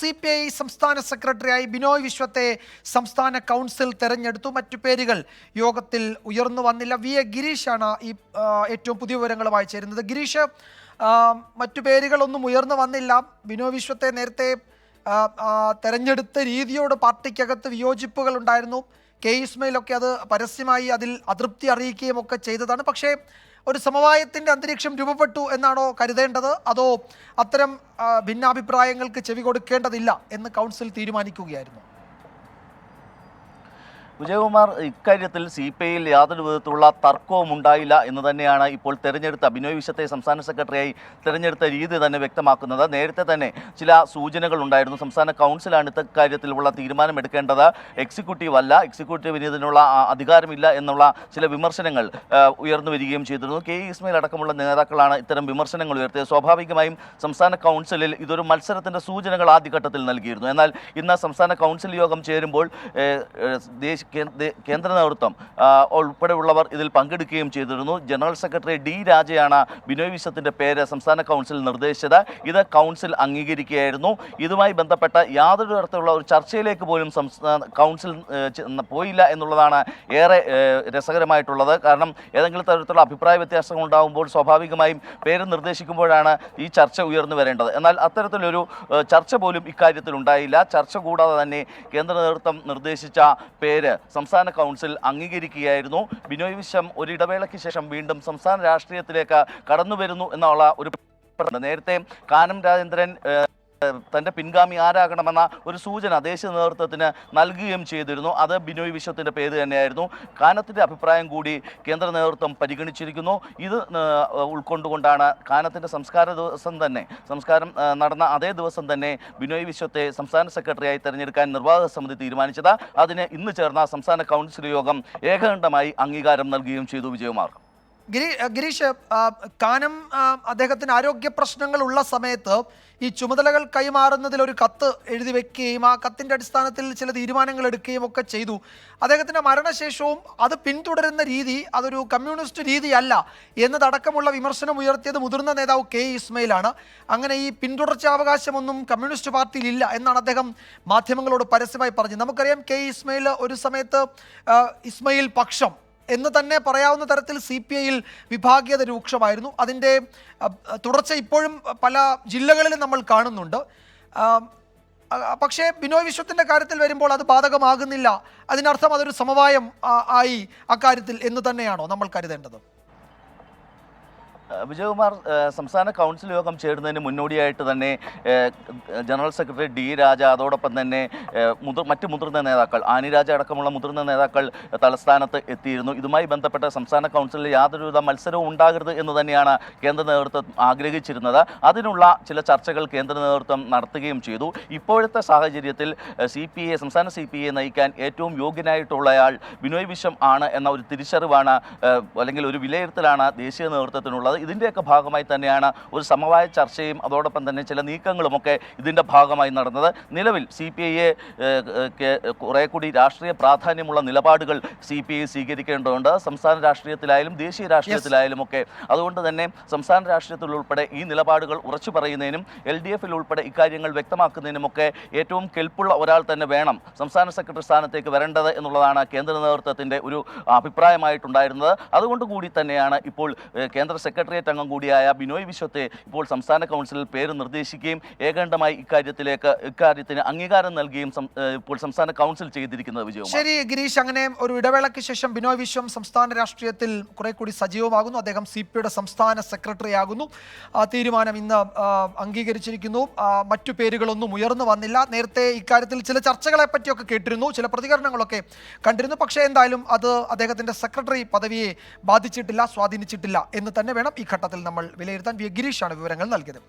CPI സംസ്ഥാന സെക്രട്ടറിയായി ബിനോയ് വിശ്വത്തെ സംസ്ഥാന കൗൺസിൽ തെരഞ്ഞെടുത്തു. മറ്റു പേരുകൾ യോഗത്തിൽ ഉയർന്നു വന്നില്ല. വി എ ഗിരീഷാണ് ഈ ഏറ്റവും പുതിയ വിവരങ്ങളുമായി ചേരുന്നത്. ഗിരീഷ്, മറ്റു പേരുകളൊന്നും ഉയർന്നു വന്നില്ല. ബിനോയ് വിശ്വത്തെ നേരത്തെ തെരഞ്ഞെടുത്ത രീതിയോട് പാർട്ടിക്കകത്ത് വിയോജിപ്പുകൾ ഉണ്ടായിരുന്നു. കെ ഇസ്മയിലൊക്കെ അത് പരസ്യമായി അതിൽ അതൃപ്തി അറിയിക്കുകയും ഒക്കെ ചെയ്തതാണ്. പക്ഷേ ഒരു സമവായത്തിൻ്റെ അന്തരീക്ഷം രൂപപ്പെട്ടു എന്നാണോ കരുതേണ്ടത്, അതോ അത്തരം ഭിന്നാഭിപ്രായങ്ങൾക്ക് ചെവി കൊടുക്കേണ്ടതില്ല എന്ന് കൗൺസിൽ തീരുമാനിക്കുകയായിരുന്നു? വിജയകുമാർ, ഇക്കാര്യത്തിൽ CPIയിൽ യാതൊരു വിധത്തിലുള്ള തർക്കവും ഉണ്ടായില്ല എന്ന് തന്നെയാണ് ഇപ്പോൾ തെരഞ്ഞെടുത്ത ബിനോയ് വിശ്വത്തെ സംസ്ഥാന സെക്രട്ടറിയായി തെരഞ്ഞെടുത്ത രീതി തന്നെ വ്യക്തമാക്കുന്നത്. നേരത്തെ തന്നെ ചില സൂചനകൾ ഉണ്ടായിരുന്നു. സംസ്ഥാന കൗൺസിലാണ് ഇക്കാര്യത്തിലുള്ള തീരുമാനമെടുക്കേണ്ടത്, എക്സിക്യൂട്ടീവ് അല്ല, എക്സിക്യൂട്ടീവിന് ഇതിനുള്ള അധികാരമില്ല എന്നുള്ള ചില വിമർശനങ്ങൾ ഉയർന്നു വരികയും ചെയ്തിരുന്നു. കെ ഇസ്മയിൽ അടക്കമുള്ള നേതാക്കളാണ് ഇത്തരം വിമർശനങ്ങൾ ഉയർത്തിയത്. സ്വാഭാവികമായും സംസ്ഥാന കൗൺസിലിൽ ഇതൊരു മത്സരത്തിൻ്റെ സൂചനകൾ ആദ്യഘട്ടത്തിൽ നൽകിയിരുന്നു. എന്നാൽ ഇന്ന് സംസ്ഥാന കൗൺസിൽ യോഗം ചേരുമ്പോൾ കേന്ദ്ര നേതൃത്വം ഉൾപ്പെടെയുള്ളവർ ഇതിൽ പങ്കെടുക്കുകയും ചെയ്തിരുന്നു. ജനറൽ സെക്രട്ടറി ഡി രാജയാണ് ബിനോയ് വിശ്വത്തിൻ്റെ പേര് സംസ്ഥാന കൗൺസിൽ നിർദ്ദേശിച്ചത്. ഇത് കൗൺസിൽ അംഗീകരിക്കുകയായിരുന്നു. ഇതുമായി ബന്ധപ്പെട്ട യാതൊരു തരത്തിലുള്ള ഒരു ചർച്ചയിലേക്ക് പോലും സംസ്ഥാന കൗൺസിൽ പോയില്ല എന്നുള്ളതാണ് ഏറെ രസകരമായിട്ടുള്ളത്. കാരണം ഏതെങ്കിലും തരത്തിലുള്ള അഭിപ്രായ വ്യത്യാസങ്ങൾ ഉണ്ടാകുമ്പോൾ സ്വാഭാവികമായും പേര് നിർദ്ദേശിക്കുമ്പോഴാണ് ഈ ചർച്ച ഉയർന്നു വരേണ്ടത്. എന്നാൽ അത്തരത്തിലൊരു ചർച്ച പോലും ഇക്കാര്യത്തിൽ ഉണ്ടായില്ല. ചർച്ച കൂടാതെ തന്നെ കേന്ദ്ര നേതൃത്വം നിർദ്ദേശിച്ച പേര് സംസ്ഥാന കൗൺസിൽ അംഗീകരിക്കുകയായിരുന്നു. ബിനോയ് വിശ്വം ഒരു ഇടവേളയ്ക്ക് ശേഷം വീണ്ടും സംസ്ഥാന രാഷ്ട്രീയത്തിലേക്ക് കടന്നു വരുന്നു എന്നുള്ള ഒരു നേരത്തെ കാനം രാജേന്ദ്രൻ തൻ്റെ പിൻഗാമി ആരാകണമെന്ന ഒരു സൂചന ദേശീയ നേതൃത്വത്തിന് നൽകുകയും ചെയ്തിരുന്നു. അത് ബിനോയ് വിശ്വത്തിൻ്റെ പേര് തന്നെയായിരുന്നു. കാനത്തിൻ്റെ അഭിപ്രായം കൂടി കേന്ദ്ര നേതൃത്വം പരിഗണിച്ചിരിക്കുന്നു. ഇത് ഉൾക്കൊണ്ടുകൊണ്ടാണ് കാനത്തിൻ്റെ സംസ്കാരം നടന്ന അതേ ദിവസം തന്നെ ബിനോയ് വിശ്വത്തെ സംസ്ഥാന സെക്രട്ടറിയായി തെരഞ്ഞെടുക്കാൻ നിർവാഹക സമിതി തീരുമാനിച്ചത്. അതിന് ഇന്ന് ചേർന്ന സംസ്ഥാന കൗൺസിൽ യോഗം ഏകകണ്ഠമായി അംഗീകാരം നൽകുകയും ചെയ്തു. വിജയകുമാർ, ഗിരീഷ്, കാനം അദ്ദേഹത്തിന് ആരോഗ്യ പ്രശ്നങ്ങൾ ഉള്ള സമയത്ത് ഈ ചുമതലകൾ കൈമാറുന്നതിൽ ഒരു കത്ത് എഴുതി വെക്കുകയും ആ കത്തിൻ്റെ അടിസ്ഥാനത്തിൽ ചില തീരുമാനങ്ങൾ എടുക്കുകയും ഒക്കെ ചെയ്തു. അദ്ദേഹത്തിൻ്റെ മരണശേഷവും അത് പിന്തുടരുന്ന രീതി അതൊരു കമ്മ്യൂണിസ്റ്റ് രീതിയല്ല എന്നതടക്കമുള്ള വിമർശനം ഉയർത്തിയത് മുതിർന്ന നേതാവ് കെ ഇസ്മയിലാണ്. അങ്ങനെ ഈ പിന്തുടർച്ചാവകാശമൊന്നും കമ്മ്യൂണിസ്റ്റ് പാർട്ടിയിലില്ല എന്നാണ് അദ്ദേഹം മാധ്യമങ്ങളോട് പരസ്യമായി പറഞ്ഞത്. നമുക്കറിയാം കെ ഇസ്മയിൽ ഒരു സമയത്ത് ഇസ്മയിൽ പക്ഷം എന്ന് തന്നെ പറയാവുന്ന തരത്തിൽ CPIയിൽ വിഭാഗീയത രൂക്ഷമായിരുന്നു. അതിൻ്റെ തുടർച്ച ഇപ്പോഴും പല ജില്ലകളിലും നമ്മൾ കാണുന്നുണ്ട്. പക്ഷേ ബിനോയ് വിശ്വത്തിൻ്റെ കാര്യത്തിൽ വരുമ്പോൾ അത് ബാധകമാകുന്നില്ല. അതിനർത്ഥം അതൊരു സമവായം ആയി അക്കാര്യത്തിൽ എന്ന് തന്നെയാണോ നമ്മൾ കരുതേണ്ടത്? വിജയകുമാർ, സംസ്ഥാന കൗൺസിൽ യോഗം ചേരുന്നതിന് മുന്നോടിയായിട്ട് തന്നെ ജനറൽ സെക്രട്ടറി ഡി രാജ, അതോടൊപ്പം തന്നെ മറ്റ് മുതിർന്ന നേതാക്കൾ, ആനി രാജ അടക്കമുള്ള മുതിർന്ന നേതാക്കൾ തലസ്ഥാനത്ത് എത്തിയിരുന്നു. ഇതുമായി ബന്ധപ്പെട്ട സംസ്ഥാന കൗൺസിലിൽ യാതൊരുവിധ മത്സരവും ഉണ്ടാകരുത് എന്ന് തന്നെയാണ് കേന്ദ്ര നേതൃത്വം ആഗ്രഹിച്ചിരുന്നത്. അതിനുള്ള ചില ചർച്ചകൾ കേന്ദ്ര നേതൃത്വം നടത്തുകയും ചെയ്തു. ഇപ്പോഴത്തെ സാഹചര്യത്തിൽ സംസ്ഥാന CPIയെ നയിക്കാൻ ഏറ്റവും യോഗ്യനായിട്ടുള്ളയാൾ ബിനോയ് വിശ്വം ആണ് എന്ന ഒരു തിരിച്ചറിവാണ് അല്ലെങ്കിൽ ഒരു വിലയിരുത്തലാണ് ദേശീയ നേതൃത്വത്തിനുള്ളത്. ഇതിൻ്റെയൊക്കെ ഭാഗമായി തന്നെയാണ് ഒരു സമവായ ചർച്ചയും അതോടൊപ്പം തന്നെ ചില നീക്കങ്ങളുമൊക്കെ ഇതിൻ്റെ ഭാഗമായി നടന്നത്. നിലവിൽ CPIയെ കുറേ കൂടി രാഷ്ട്രീയ പ്രാധാന്യമുള്ള നിലപാടുകൾ CPI സ്വീകരിക്കേണ്ടതുണ്ട്, സംസ്ഥാന രാഷ്ട്രീയത്തിലായാലും ദേശീയ രാഷ്ട്രീയത്തിലായാലും ഒക്കെ. അതുകൊണ്ട് തന്നെ സംസ്ഥാന രാഷ്ട്രീയത്തിൽ ഉൾപ്പെടെ ഈ നിലപാടുകൾ ഉറച്ചു പറയുന്നതിനും LDFൽ ഉൾപ്പെടെ ഇക്കാര്യങ്ങൾ വ്യക്തമാക്കുന്നതിനുമൊക്കെ ഏറ്റവും കെൽപ്പുള്ള ഒരാൾ തന്നെ വേണം സംസ്ഥാന സെക്രട്ടറി സ്ഥാനത്തേക്ക് വരേണ്ടത് എന്നുള്ളതാണ് കേന്ദ്ര നേതൃത്വത്തിൻ്റെ ഒരു അഭിപ്രായമായിട്ടുണ്ടായിരുന്നത്. അതുകൊണ്ട് കൂടി തന്നെയാണ് ഇപ്പോൾ കേന്ദ്ര സെക്രട്ടേറിയറ്റ് അംഗം കൂടിയായ ബിനോയ് വിശ്വത്തെ ഇപ്പോൾ സംസ്ഥാന കൗൺസിലിൽ പേര് നിർദ്ദേശിക്കുകയും ഏകണ്ഠമായി ഇക്കാര്യത്തിന് അംഗീകാരം നൽകുകയും ഇപ്പോൾ സംസ്ഥാന കൗൺസിൽ ചെയ്തിരിക്കുന്നത്. വിജയം. ശരി ഗിരീഷ്, അങ്ങനെ ഒരു ഇടവേളയ്ക്ക് ശേഷം ബിനോയ് വിശ്വം സംസ്ഥാന രാഷ്ട്രീയത്തിൽ കുറെ കൂടി സജീവമാകുന്നു. അദ്ദേഹം CPIയുടെ സംസ്ഥാന സെക്രട്ടറി ആകുന്നു. തീരുമാനം ഇന്ന് അംഗീകരിച്ചിരിക്കുന്നു. മറ്റു പേരുകളൊന്നും ഉയർന്നു വന്നില്ല. നേരത്തെ ഇക്കാര്യത്തിൽ ചില ചർച്ചകളെ പറ്റിയൊക്കെ കേട്ടിരുന്നു, ചില പ്രതികരണങ്ങളൊക്കെ കണ്ടിരുന്നു. പക്ഷേ എന്തായാലും അത് അദ്ദേഹത്തിൻ്റെ സെക്രട്ടറി പദവിയെ ബാധിച്ചിട്ടില്ല, സ്വാധീനിച്ചിട്ടില്ല എന്ന് തന്നെ വേണം ഈ ഘട്ടത്തിൽ നമ്മൾ വിലയിരുത്താൻ. വി. ഗിരീഷാണ് വിവരങ്ങൾ നൽകിയത്.